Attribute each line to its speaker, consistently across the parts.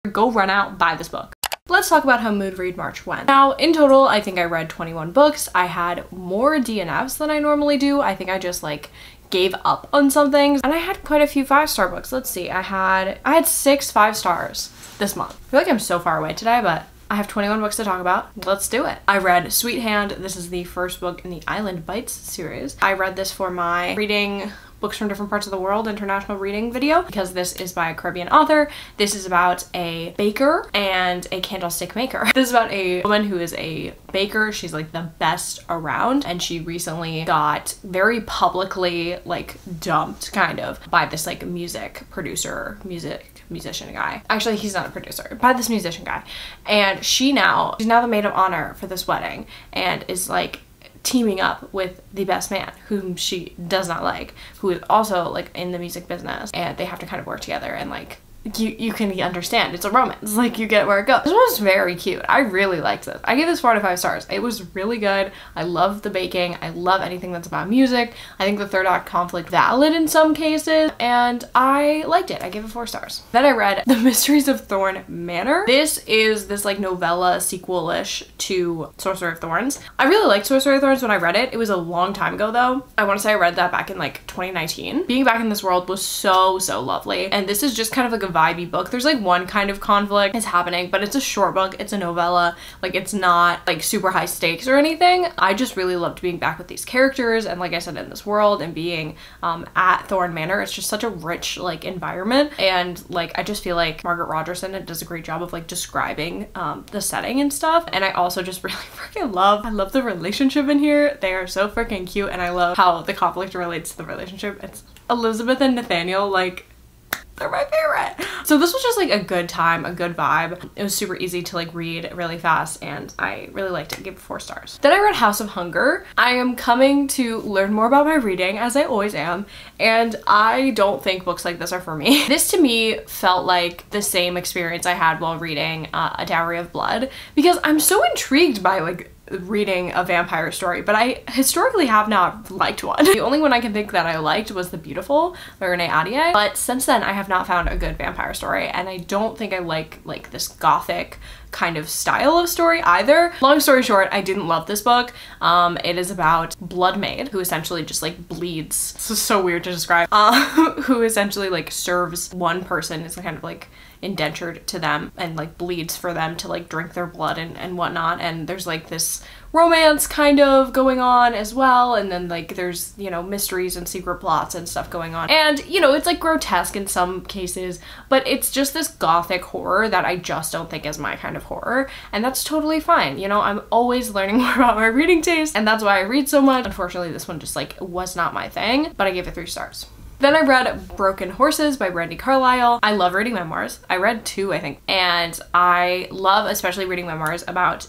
Speaker 1: Go run out, buy this book. Let's talk about how Mood Read March went. Now, in total, I think I read 21 books. I had more DNFs than I normally do. I think I just like gave up on some things, and I had quite a few 5-star books. Let's see, I had 6 5 stars this month. I feel like I'm so far away today, but I have 21 books to talk about. Let's do it. I read Sweet Hand. This is the first book in the Island Bites series. I read this for my reading books from different parts of the world international reading video because this is by a Caribbean author. This is about a baker and a candlestick maker. This is about a woman who is a baker. She's like the best around, and she recently got very publicly like dumped kind of by this like musician guy. Actually, he's not a producer, by this musician guy. And she's now the maid of honor for this wedding and is like teaming up with the best man whom she does not like, who is also like in the music business, and they have to kind of work together, and like you can understand it's a romance, like you get where it goes. This one was very cute. I really liked this. I gave this 4 out of 5 stars. It was really good. I love the baking. I love anything that's about music. I think the third act conflict valid in some cases, and I liked it. I gave it 4 stars. Then I read The Mysteries of Thorn Manor. This is this like novella sequel-ish to Sorcerer of Thorns. I really liked Sorcerer of Thorns when I read it. It was a long time ago though. I want to say I read that back in like 2019. Being back in this world was so lovely, and this is just kind of like a vibey book. There's like one kind of conflict is happening, but it's a short book. It's a novella. Like it's not like super high stakes or anything. I just really loved being back with these characters, and like I said, in this world, and being at Thorn Manor. It's just such a rich like environment, and like I just feel like Margaret Rogerson does a great job of like describing the setting and stuff. And I also just really freaking love the relationship in here. They are so freaking cute, and I love how the conflict relates to the relationship. It's Elizabeth and Nathaniel, like they're my favorite. So this was just like a good time, a good vibe. It was super easy to like read really fast, and I really liked it. I gave it 4 stars. Then I read House of Hunger. I am coming to learn more about my reading, as I always am, and I don't think books like this are for me. This to me felt like the same experience I had while reading A Dowry of Blood, because I'm so intrigued by like reading a vampire story, but I historically have not liked one. The only one I can think that I liked was The Beautiful by Renee Ahdieh, but since then I have not found a good vampire story, and I don't think I like this gothic kind of style of story either. Long story short, I didn't love this book. It is about Blood Maid, who essentially just like bleeds. This is so weird to describe. Who essentially like serves one person, is kind of like indentured to them, and like bleeds for them to like drink their blood and whatnot. And there's like this romance kind of going on as well, and then like there's, you know, mysteries and secret plots and stuff going on, and you know, it's like grotesque in some cases, but it's just this gothic horror that I just don't think is my kind of horror, and that's totally fine. You know, I'm always learning more about my reading taste, and that's why I read so much. Unfortunately, this one just like was not my thing, but I gave it 3 stars. Then I read Broken Horses by Brandi Carlile. I love reading memoirs. I read 2, I think, and I love especially reading memoirs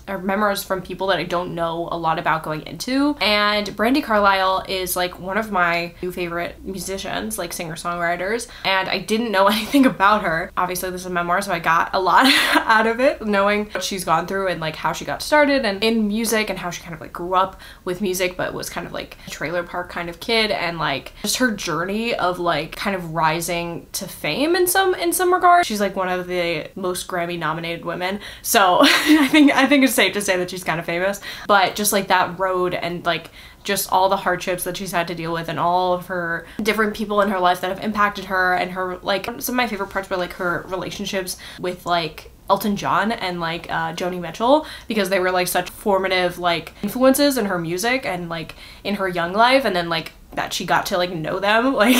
Speaker 1: memoirs from people that I don't know a lot about going into. And Brandi Carlile is like one of my new favorite musicians, like singer-songwriters, and I didn't know anything about her. Obviously this is a memoir, so I got a lot out of it, knowing what she's gone through and like how she got started and in music, and how she kind of like grew up with music but was kind of like a trailer park kind of kid, and like just her journey of like kind of rising to fame in some regard. She's like one of the most Grammy nominated women, so I think it's safe to say that she's kind of famous. But just like that road, and like just all the hardships that she's had to deal with, and all of her different people in her life that have impacted her, and her like some of my favorite parts were like her relationships with like Elton John and like Joni Mitchell, because they were like such formative like influences in her music and like in her young life, and then like that she got to like know them like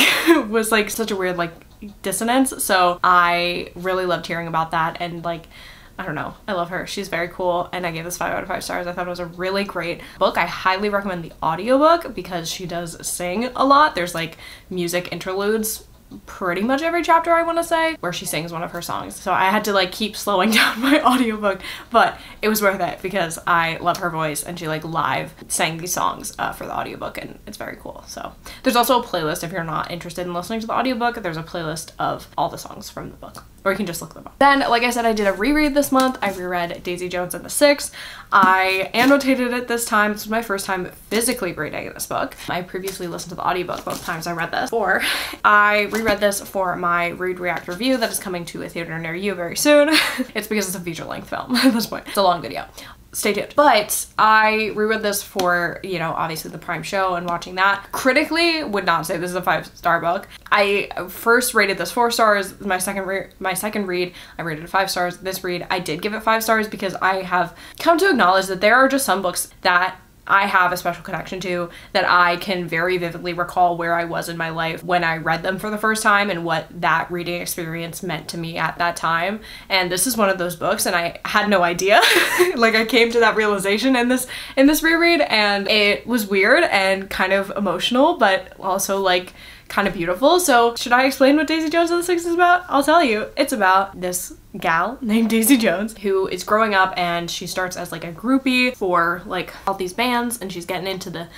Speaker 1: was like such a weird like dissonance. So I really loved hearing about that, and like I don't know, I love her. She's very cool, and I gave this 5 out of 5 stars. I thought it was a really great book. I highly recommend the audiobook because she does sing a lot. There's like music interludes pretty much every chapter, I want to say, where she sings one of her songs. So I had to like keep slowing down my audiobook, but it was worth it because I love her voice, and she like live sang these songs for the audiobook, and it's very cool. So there's also a playlist if you're not interested in listening to the audiobook. There's a playlist of all the songs from the book. or you can just look them up. Then, like I said, I did a reread this month. I reread Daisy Jones and the Six. I annotated it this time. This was my first time physically reading this book. I previously listened to the audiobook both times I read this. Or I reread this for my Read React review that is coming to a theater near you very soon. It's because it's a feature-length film at this point. It's a long video. Stay tuned. But I reread this for, you know, obviously the Prime show and watching that. Critically, would not say this is a 5-star book. I first rated this 4 stars. My second read, I rated it 5 stars. This read, I did give it 5 stars because I have come to acknowledge that there are just some books that I have a special connection to, that I can very vividly recall where I was in my life when I read them for the first time and what that reading experience meant to me at that time. And this is one of those books, and I had no idea. Like, I came to that realization in this reread, and it was weird and kind of emotional, but also like kind of beautiful. So should I explain what Daisy Jones and the Six is about? I'll tell you. It's about this gal named Daisy Jones who is growing up, and she starts as like a groupie for like all these bands, and she's getting into the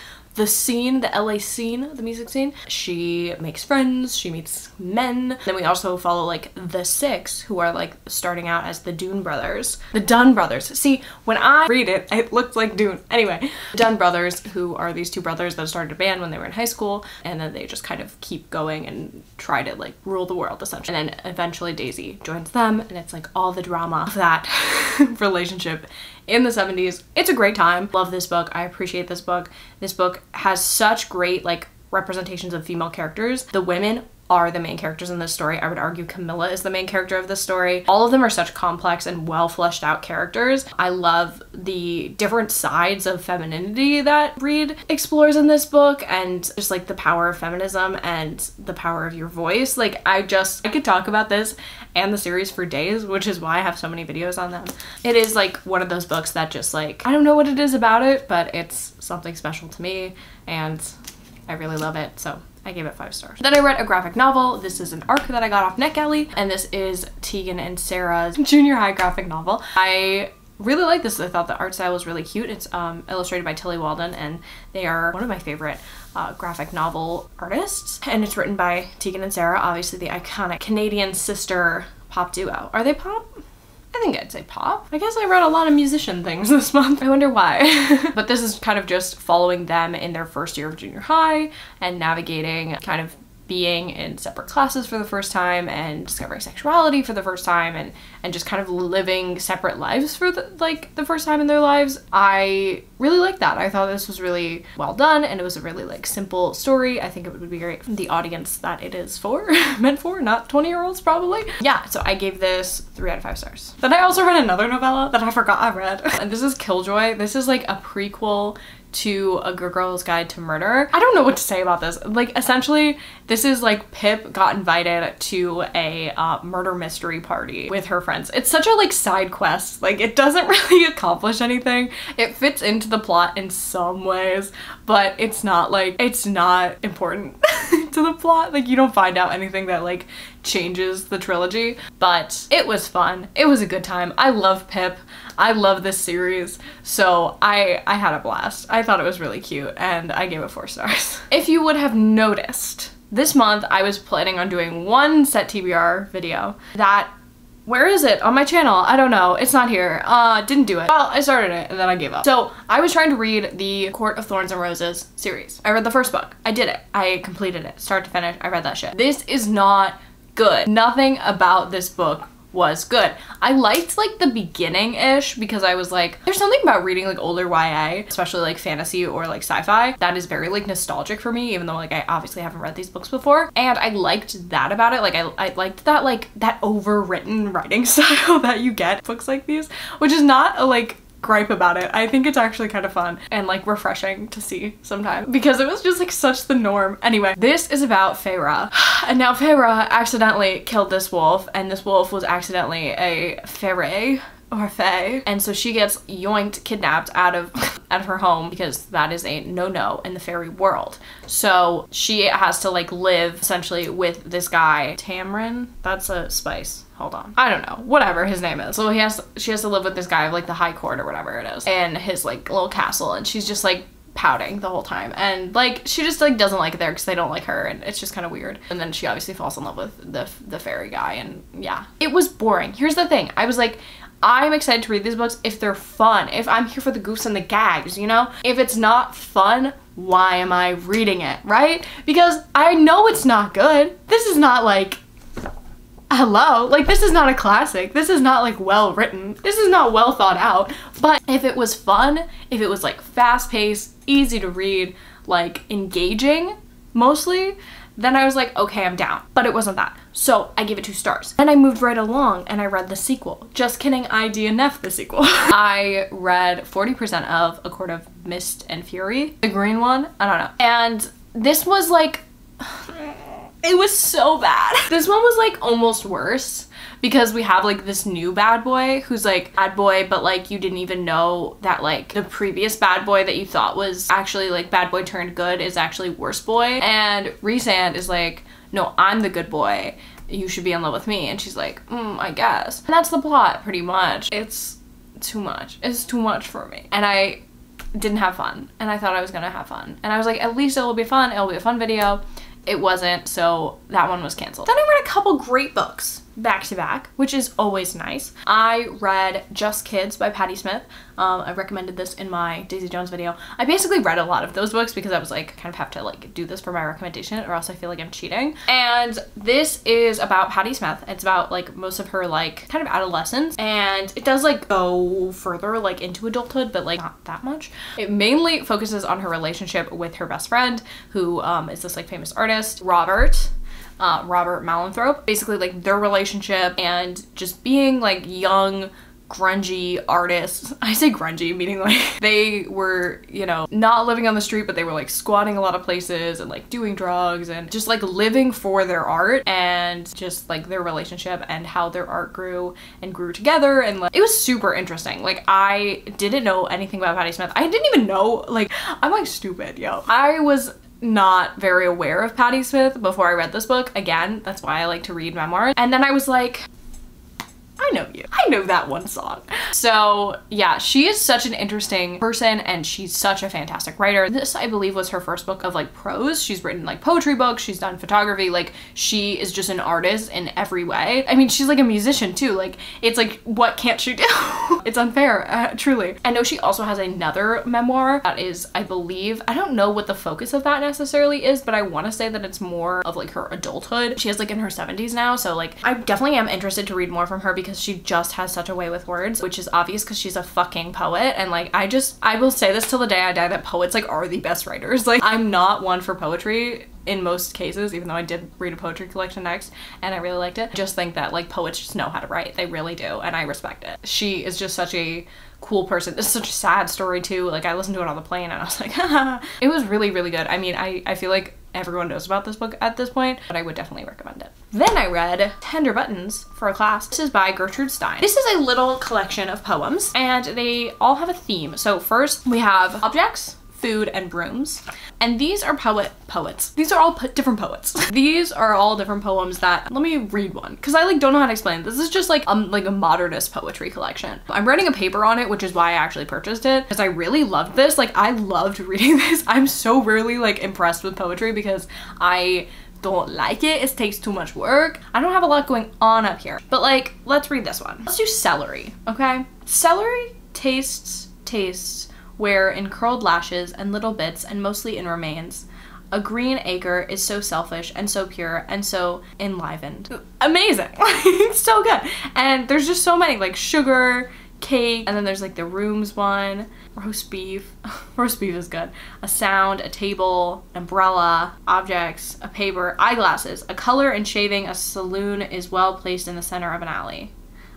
Speaker 1: scene, the LA scene, the music scene. She makes friends, she meets men. Then we also follow like the Six, who are like starting out as the Dunn brothers. See, when I read it, it looked like Dune. Anyway, Dunn brothers, who are these two brothers that started a band when they were in high school, and then they just kind of keep going and try to like rule the world essentially. And then eventually Daisy joins them, and it's like all the drama of that relationship in the 70s. It's a great time. Love this book. I appreciate this book. This book has such great like representations of female characters. The women are the main characters in this story. I would argue Camilla is the main character of this story. All of them are such complex and well fleshed out characters. I love the different sides of femininity that Reed explores in this book, and just like the power of feminism and the power of your voice. Like, I could talk about this and the series for days, which is why I have so many videos on them. It is like one of those books that just like, I don't know what it is about it, but it's something special to me and I really love it. So I gave it 5 stars. Then I read a graphic novel. This is an arc that I got off NetGalley, and this is Tegan and Sarah's junior high graphic novel. I really like this. I thought the art style was really cute. It's illustrated by Tilly Walden, and they are one of my favorite graphic novel artists. And it's written by Tegan and Sarah, obviously the iconic Canadian sister pop duo. Are they pop? I think I'd say pop. I guess I read a lot of musician things this month. I wonder why. But this is kind of just following them in their first year of junior high and navigating kind of being in separate classes for the first time and discovering sexuality for the first time and just kind of living separate lives for the first time in their lives. I really liked that. I thought this was really well done, and it was a really like simple story. I think it would be great for the audience that it is for, meant for, not 20-year-olds probably. Yeah, so I gave this 3 out of 5 stars. Then I also read another novella that I forgot I read, and this is Killjoy. This is like a prequel to A Good Girl's Guide to Murder. I don't know what to say about this. Like, essentially, this is like Pip got invited to a murder mystery party with her friends. It's such a like side quest. Like, it doesn't really accomplish anything. It fits into the plot in some ways, but it's not important to the plot. Like, you don't find out anything that like changes the trilogy, but it was fun. It was a good time. I love Pip. I love this series, so I had a blast. I thought it was really cute, and I gave it 4 stars. If you would have noticed, this month I was planning on doing one set TBR video that, where is it? On my channel? I don't know. It's not here. Didn't do it. Well, I started it and then I gave up. So I was trying to read the Court of Thorns and Roses series. I read the first book. I did it. I completed it. Start to finish. I read that shit. This is not good. Nothing about this book was good. I liked like the beginning-ish because I was like, there's something about reading like older YA, especially like fantasy or like sci-fi, that is very like nostalgic for me, even though like I obviously haven't read these books before. And I liked that about it. Like I liked that like that overwritten writing style that you get books like these, which is not a like gripe about it. I think it's actually kind of fun and like refreshing to see sometimes because it was just like such the norm. Anyway, this is about Feyre, and now Feyre accidentally killed this wolf, and this wolf was accidentally a Feyre or Fae, and so she gets yoinked, kidnapped out of her home because that is a no-no in the fairy world. So she has to like live essentially with this guy, Tamrin. That's a spice. Hold on. I don't know. Whatever his name is. So she has to live with this guy of like the high court or whatever it is, and his like little castle, and she's just like pouting the whole time, and like she just like doesn't like it there because they don't like her, and it's just kind of weird. And then she obviously falls in love with the fairy guy, and yeah, it was boring. Here's the thing, I was like, I'm excited to read these books if they're fun, if I'm here for the goofs and the gags, you know? If it's not fun, why am I reading it, right? Because I know it's not good. This is not like, hello, like this is not a classic. This is not like well written. This is not well thought out. But if it was fun, if it was like fast paced, easy to read, like engaging mostly, then I was like, okay, I'm down. But it wasn't that. So I gave it 2 stars. And I moved right along and I read the sequel. Just kidding, I DNF'd the sequel. I read 40% of A Court of Mist and Fury, the green one, I don't know. And this was like, it was so bad. This one was like almost worse because we have like this new bad boy who's like bad boy, but like you didn't even know that like the previous bad boy that you thought was actually like bad boy turned good is actually worse boy. And Rhysand is like, no, I'm the good boy. You should be in love with me. And she's like, I guess. And that's the plot pretty much. It's too much. It's too much for me. And I didn't have fun. And I thought I was gonna have fun. And I was like, at least it will be fun. It'll be a fun video. It wasn't, so that one was canceled. Then I read a couple great books back to back, which is always nice. I read Just Kids by Patti Smith. I recommended this in my Daisy Jones video. I basically read a lot of those books because I was like, kind of have to like do this for my recommendation or else I feel like I'm cheating. And this is about Patti Smith. It's about like most of her like kind of adolescence, and it does like go further like into adulthood, but like not that much. It mainly focuses on her relationship with her best friend, who is this like famous artist, Robert Mallanthrop. Basically like their relationship and just being like young grungy artists. I say grungy meaning like they were, you know, not living on the street, but they were like squatting a lot of places and like doing drugs and just like living for their art, and just like their relationship and how their art grew and grew together. And like it was super interesting. Like I didn't know anything about Patti Smith. I didn't even know, like I'm like stupid, yo. I was not very aware of Patti Smith before I read this book. Again, that's why I like to read memoirs. And then I was like, I know you. I know that one song. So yeah, she is such an interesting person and she's such a fantastic writer. This, I believe, was her first book of like prose. She's written like poetry books, she's done photography, like she is just an artist in every way. I mean, she's like a musician too. Like it's like, what can't she do? It's unfair, truly. I know she also has another memoir that is, I believe, I don't know what the focus of that necessarily is, but I want to say that it's more of like her adulthood. She is like in her 70s now, so like I definitely am interested to read more from her because she just has such a way with words, which is obvious because she's a fucking poet. And like I will say this till the day I die, that poets like are the best writers. Like I'm not one for poetry in most cases, even though I did read a poetry collection next and I really liked it. Just think that like poets just know how to write. They really do, and I respect it. She is just such a cool person. This is such a sad story too. Like I listened to it on the plane and I was like, haha. It was really, really good. I mean, I feel like everyone knows about this book at this point, but I would definitely recommend it. Then I read Tender Buttons for a Class. This is by Gertrude Stein. This is a little collection of poems and they all have a theme. So first we have objects, food, and brooms. And these are poets. These are all different poets. These are all different poems that, let me read one, because I like don't know how to explain it. This is just like a modernist poetry collection. I'm writing a paper on it, which is why I actually purchased it, because I really loved this. Like I loved reading this. I'm so rarely like impressed with poetry because I don't like it. It takes too much work. I don't have a lot going on up here, but like, let's read this one. Let's do celery, okay? Celery tastes where in curled lashes and little bits and mostly in remains, a green acre is so selfish and so pure and so enlivened. Amazing. It's so good. And there's just so many, like sugar, cake, and then there's like the rooms one, roast beef. Roast beef is good. A sound, a table, umbrella, objects, a paper, eyeglasses, a color and shaving, a saloon is well placed in the center of an alley.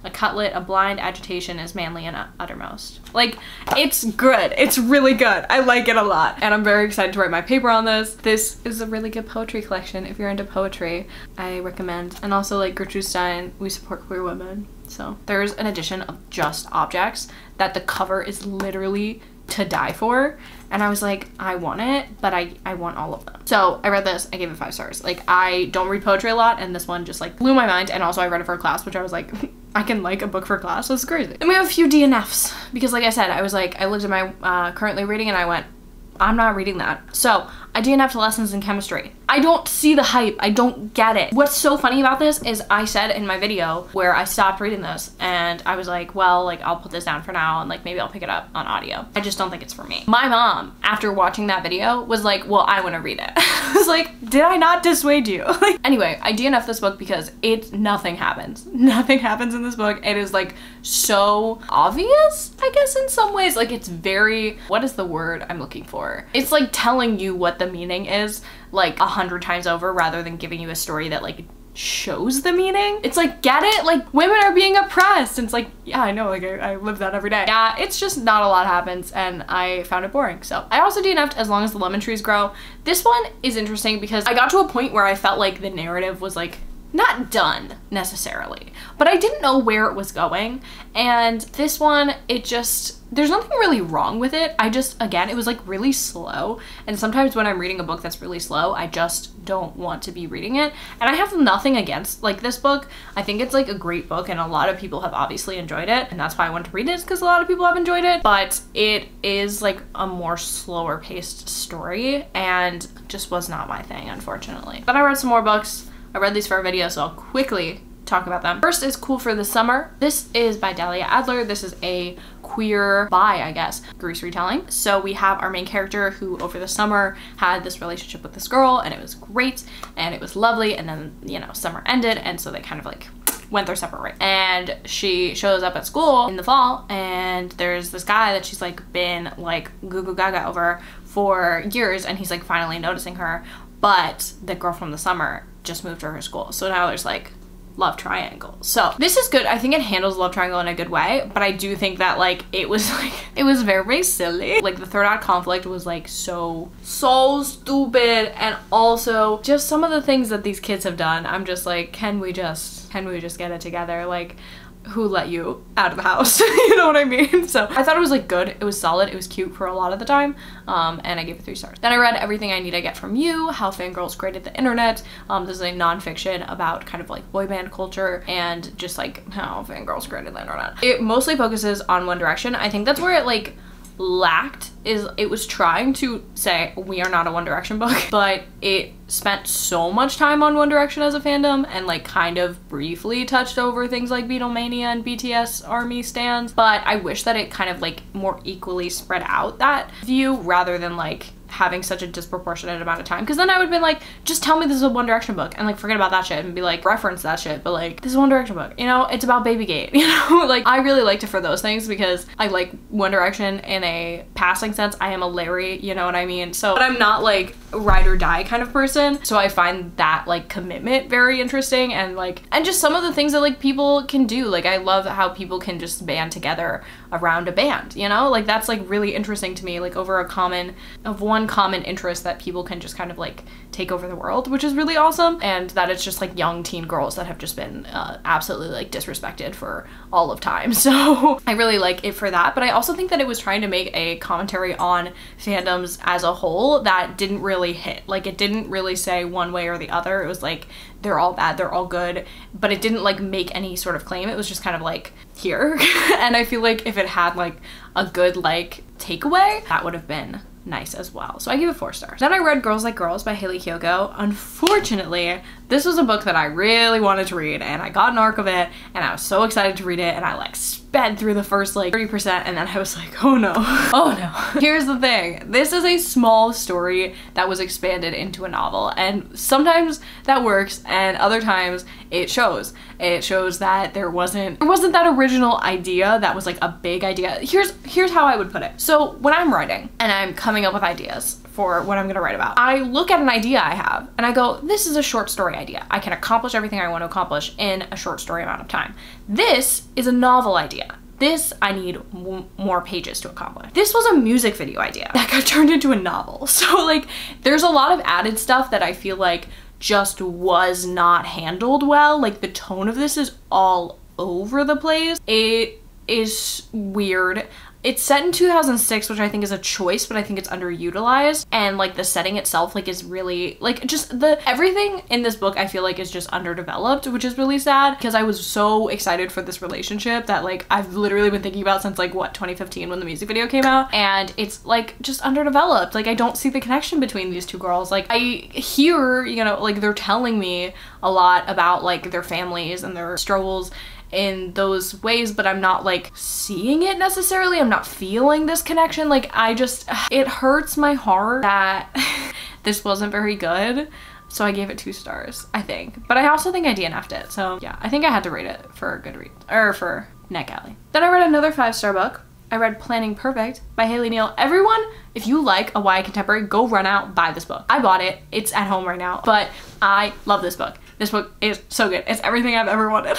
Speaker 1: A cutlet, a blind agitation is manly and uttermost. Like, it's good. It's really good. I like it a lot. And I'm very excited to write my paper on this. This is a really good poetry collection. If you're into poetry, I recommend. And also like Gertrude Stein, we support queer women. So there's an edition of just objects that the cover is literally to die for. And I was like, I want it, but I want all of them. So I read this, I gave it 5 stars. Like I don't read poetry a lot and this one just like blew my mind. And also I read it for a class, which I was like, I can like a book for class, that's crazy. Then we have a few DNFs because like I said, I was like, I looked at my currently reading and I went, I'm not reading that. So I DNF'd lessons in chemistry. I don't see the hype. I don't get it. What's so funny about this is I said in my video where I stopped reading this and I was like, well, like I'll put this down for now and like maybe I'll pick it up on audio. I just don't think it's for me. My mom, after watching that video, was like, well, I want to read it. I was like, did I not dissuade you? Anyway, I DNF'd this book because nothing happens. Nothing happens in this book. It is like so obvious, I guess, in some ways. Like it's very, what is the word I'm looking for? It's like telling you what the meaning is like 100 times over rather than giving you a story that like shows the meaning. It's like, get it? Like women are being oppressed. And it's like, yeah, I know, like I live that every day. Yeah, it's just not a lot happens and I found it boring. So I also DNF'd As Long as the Lemon Trees Grow. This one is interesting because I got to a point where I felt like the narrative was like not done necessarily, but I didn't know where it was going. And this one, there's nothing really wrong with it. Again, it was like really slow. And sometimes when I'm reading a book that's really slow, I just don't want to be reading it. And I have nothing against like this book. I think it's like a great book and a lot of people have obviously enjoyed it. And that's why I wanted to read it, because a lot of people have enjoyed it. But it is like a more slower paced story and just was not my thing, unfortunately. But I read some more books. I read these for a video, so I'll quickly talk about them. First is Cool for the Summer. This is by Dahlia Adler. This is a queer I guess, Grease retelling. So we have our main character who over the summer had this relationship with this girl and it was great and it was lovely, and then, you know, summer ended and so they kind of like went their separate ways. And she shows up at school in the fall and there's this guy that she's like been like goo goo gaga over for years and he's like finally noticing her, but the girl from the summer just moved to her school. So now there's like love triangle. So this is good. I think it handles love triangle in a good way, but I do think that like it was very, very silly. Like the third act conflict was like so stupid, and also just some of the things that these kids have done. I'm just like, can we just get it together? Like, who let you out of the house? You know what I mean? So I thought it was like good. It was solid. It was cute for a lot of the time. And I gave it 3 stars. Then I read Everything I Need I Get From You, How Fangirls Created the Internet. This is a nonfiction about kind of like boy band culture and just like how fangirls created the internet. It mostly focuses on One Direction. I think that's where it like lacked, is it was trying to say we are not a One Direction book, but it spent so much time on One Direction as a fandom and like kind of briefly touched over things like Beatlemania and BTS ARMY stans. But I wish that it kind of like more equally spread out that view rather than like having such a disproportionate amount of time, because then I would have been like, just tell me this is a One Direction book and like forget about that shit and be like, reference that shit, but like, this is a One Direction book, you know, it's about Babygate, you know. Like I really liked it for those things because I like One Direction in a passing sense. I am a Larry, you know what I mean? So, but I'm not like a ride or die kind of person, so I find that like commitment very interesting, and just some of the things that like people can do. Like I love how people can just band together around a band, you know, like that's like really interesting to me, like over one common interest that people can just kind of like take over the world, which is really awesome. And that it's just like young teen girls that have just been absolutely like disrespected for all of time. So I really like it for that. But I also think that it was trying to make a commentary on fandoms as a whole that didn't really hit. Like it didn't really say one way or the other. It was like, they're all bad, they're all good, but it didn't like make any sort of claim. It was just kind of like, here. And I feel like if it had like a good like takeaway, that would have been nice as well. So I give it 4 stars. Then I read Girls Like Girls by Haley Kiyoko. Unfortunately, this was a book that I really wanted to read and I got an arc of it and I was so excited to read it and I like sped through the first like 30% and then I was like, oh no, oh no. Here's the thing. This is a small story that was expanded into a novel, and sometimes that works and other times it shows. It shows that there wasn't that original idea that was like a big idea. Here's how I would put it. So when I'm writing and I'm coming up with ideas for what I'm gonna write about, I look at an idea I have and I go, this is a short story idea. I can accomplish everything I want to accomplish in a short story amount of time. This is a novel idea. This I need more pages to accomplish. This was a music video idea that got turned into a novel. So like there's a lot of added stuff that I feel like just was not handled well. Like the tone of this is all over the place. It is weird. It's set in 2006, which I think is a choice, but I think it's underutilized. And like the setting itself like is really like just everything in this book I feel like is just underdeveloped, which is really sad because I was so excited for this relationship that like I've literally been thinking about since like what, 2015 when the music video came out, and it's like just underdeveloped. Like I don't see the connection between these two girls. Like I hear, you know, like they're telling me a lot about like their families and their struggles in those ways, but I'm not like seeing it necessarily. I'm not feeling this connection. Like I just, it hurts my heart that this wasn't very good. So I gave it 2 stars, I think. But I also think I DNF'd it. So yeah, I think I had to rate it for Goodreads, or for NetGalley. Then I read another 5-star book. I read Planning Perfect by Haley Neal. Everyone, if you like a YA contemporary, go run out, buy this book. I bought it. It's at home right now, but I love this book. This book is so good. It's everything I've ever wanted.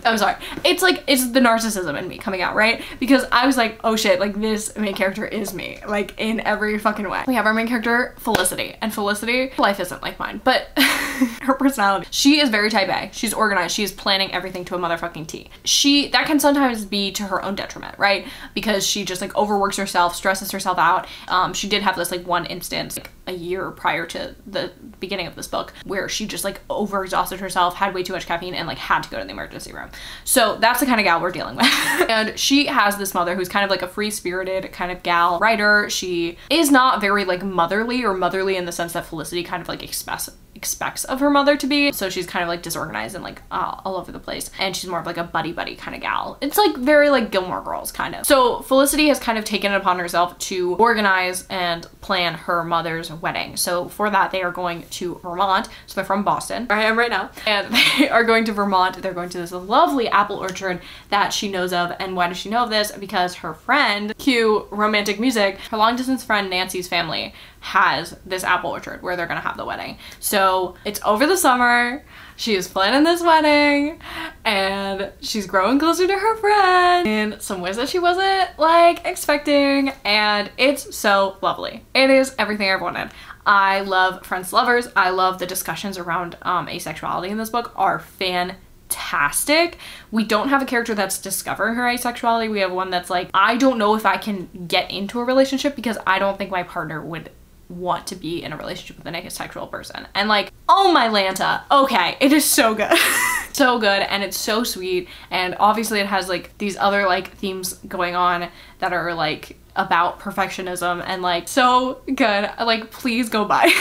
Speaker 1: I'm sorry. It's like, it's the narcissism in me coming out, right? Because I was like, oh shit, like this main character is me, like in every fucking way. We have our main character, Felicity, and Felicity, life isn't like mine, but her personality, she is very type A. She's organized. She is planning everything to a motherfucking T. That can sometimes be to her own detriment, right? Because she just like overworks herself, stresses herself out. She did have this like one instance like a year prior to the beginning of this book where she just like overexhausted herself, had way too much caffeine, and like had to go to the emergency room. So that's the kind of gal we're dealing with. And she has this mother who's kind of like a free-spirited kind of gal writer. She is not very like motherly, or motherly in the sense that Felicity kind of like expects of her mother to be. So she's kind of like disorganized and like all over the place, and she's more of like a buddy kind of gal. It's like very like Gilmore Girls kind of. So Felicity has kind of taken it upon herself to organize and plan her mother's wedding. So for that they are going to Vermont. So they're from Boston, where I am right now, and they are going to Vermont. They're going to this lovely apple orchard that she knows of. And why does she know of this? Because her friend, cue romantic music, her long distance friend Nancy's family has this apple orchard where they're gonna have the wedding. So it's over the summer. She is planning this wedding and she's growing closer to her friend in some ways that she wasn't like expecting, and it's so lovely. It is everything I've wanted. I love friends to lovers. I love the discussions around asexuality in this book are fantastic. We don't have a character that's discovering her asexuality. We have one that's like, I don't know if I can get into a relationship because I don't think my partner would want to be in a relationship with an asexual person. And like, oh my Lanta, okay, it is so good. So good, and it's so sweet, and obviously it has like these other like themes going on that are like about perfectionism, and like so good. Like, please go buy.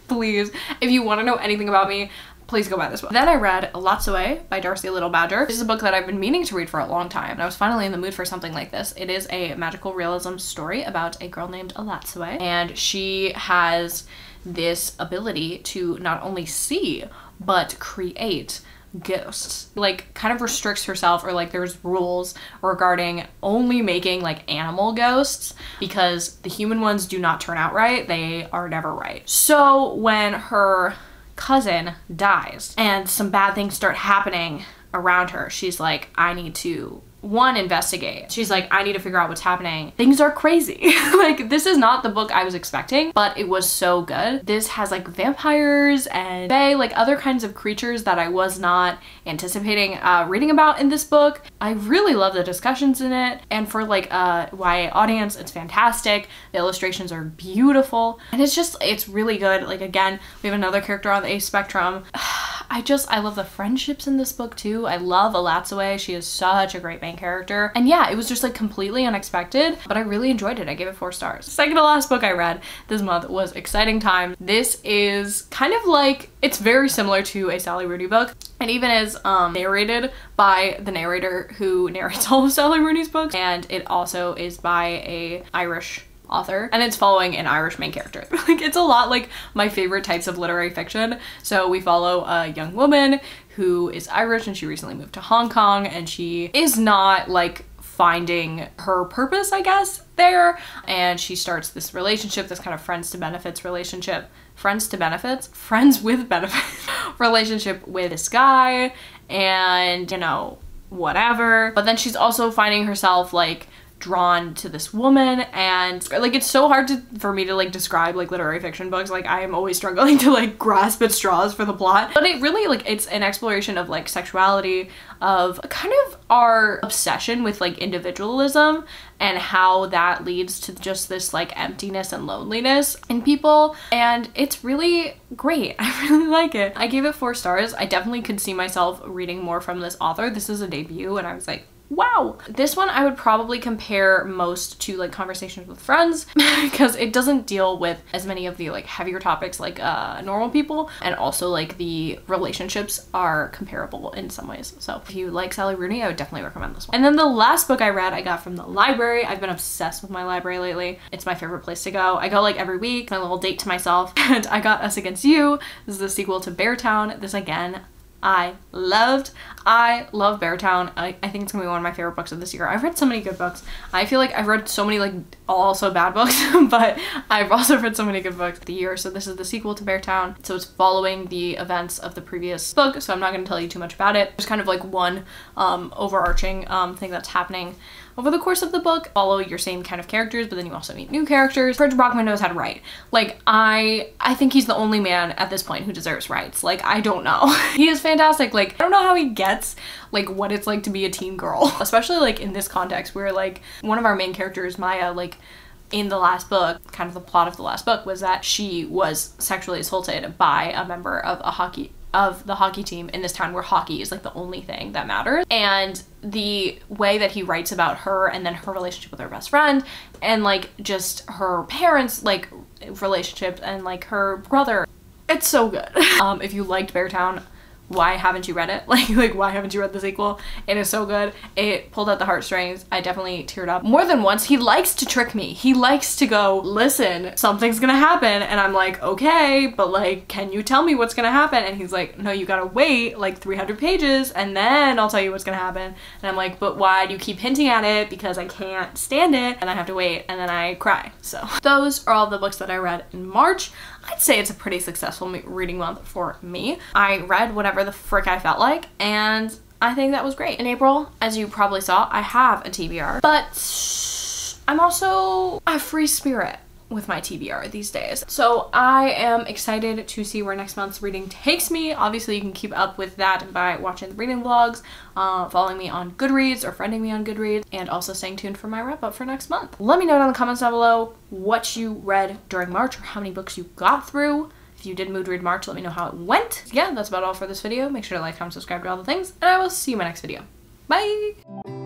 Speaker 1: Please, if you want to know anything about me, please go buy this book. Then I read Lots Away by Darcy Little Badger. This is a book that I've been meaning to read for a long time, and I was finally in the mood for something like this. It is a magical realism story about a girl named Alatsue, and she has this ability to not only see, but create ghosts. Like, kind of restricts herself, or like there's rules regarding only making like animal ghosts because the human ones do not turn out right. They are never right. So when her cousin dies and some bad things start happening around her, she's like, I need to investigate. She's like, I need to figure out what's happening. Things are crazy. Like, this is not the book I was expecting, but it was so good. This has like vampires and fae, like other kinds of creatures that I was not anticipating reading about in this book. I really love the discussions in it, and for like a YA audience, it's fantastic. The illustrations are beautiful, and it's really good. Like, again, we have another character on the ace spectrum. I love the friendships in this book too. I love Alatsue. She is such a great main character. And yeah, it was just like completely unexpected, but I really enjoyed it. I gave it 4 stars. Second to last book I read this month was Exciting Time. This is kind of like, it's very similar to a Sally Rooney book. It even is narrated by the narrator who narrates all of Sally Rooney's books. And it also is by a Irish author, and it's following an Irish main character. Like, it's a lot like my favorite types of literary fiction. So we follow a young woman who is Irish, and she recently moved to Hong Kong, and she is not like finding her purpose, I guess, there. And she starts this relationship, this kind of friends with benefits relationship with this guy, and you know, whatever. But then she's also finding herself like drawn to this woman, and like it's so hard for me to like describe like literary fiction books. Like I am always struggling to like grasp at straws for the plot, but it really like it's an exploration of like sexuality, of kind of our obsession with like individualism and how that leads to just this like emptiness and loneliness in people, and it's really great. I really like it. I gave it 4 stars. I definitely could see myself reading more from this author. This is a debut and I was like, wow. This one I would probably compare most to like Conversations with Friends because it doesn't deal with as many of the like heavier topics like normal people, and also like the relationships are comparable in some ways. So if you like Sally Rooney, I would definitely recommend this one. And then the last book I read, I got from the library. I've been obsessed with my library lately. It's my favorite place to go. I go like every week, my little date to myself, and I got Us Against You. This is the sequel to Beartown. This again, I loved. I love Beartown. I think it's gonna be one of my favorite books of this year. I've read so many good books. I feel like I've read so many like also bad books, but I've also read so many good books of the year. So this is the sequel to Beartown. So it's following the events of the previous book. So I'm not gonna tell you too much about it. There's kind of like one overarching thing that's happening over the course of the book. Follow your same kind of characters, but then you also meet new characters. Fridge Brockman knows how to write. Like I think he's the only man at this point who deserves rights. Like I don't know. He is fantastic. Like I don't know how he gets like what it's like to be a teen girl, especially like in this context where like one of our main characters, Maya, like in the last book, kind of the plot of the last book was that she was sexually assaulted by a member of the hockey team in this town where hockey is like the only thing that matters. And the way that he writes about her and then her relationship with her best friend and like just her parents like relationships and like her brother, it's so good. If you liked Beartown, why haven't you read it? Like why haven't you read the sequel? It is so good. It pulled out the heartstrings. I definitely teared up more than once. He likes to trick me. He likes to go, listen, something's gonna happen, and I'm like, okay, but like, can you tell me what's gonna happen? And he's like, no, you gotta wait like 300 pages and then I'll tell you what's gonna happen. And I'm like, but why do you keep hinting at it? Because I can't stand it and I have to wait, and then I cry. So those are all the books that I read in March. I'd say it's a pretty successful reading month for me. I read whatever the frick I felt like, and I think that was great. In April, as you probably saw, I have a TBR, but I'm also a free spirit with my TBR these days. So I am excited to see where next month's reading takes me. Obviously, you can keep up with that by watching the reading vlogs, following me on Goodreads or friending me on Goodreads, and also staying tuned for my wrap up for next month. Let me know down in the comments down below what you read during March or how many books you got through. If you did mood read March, let me know how it went. Yeah, that's about all for this video. Make sure to like, comment, subscribe to all the things, and I will see you in my next video. Bye!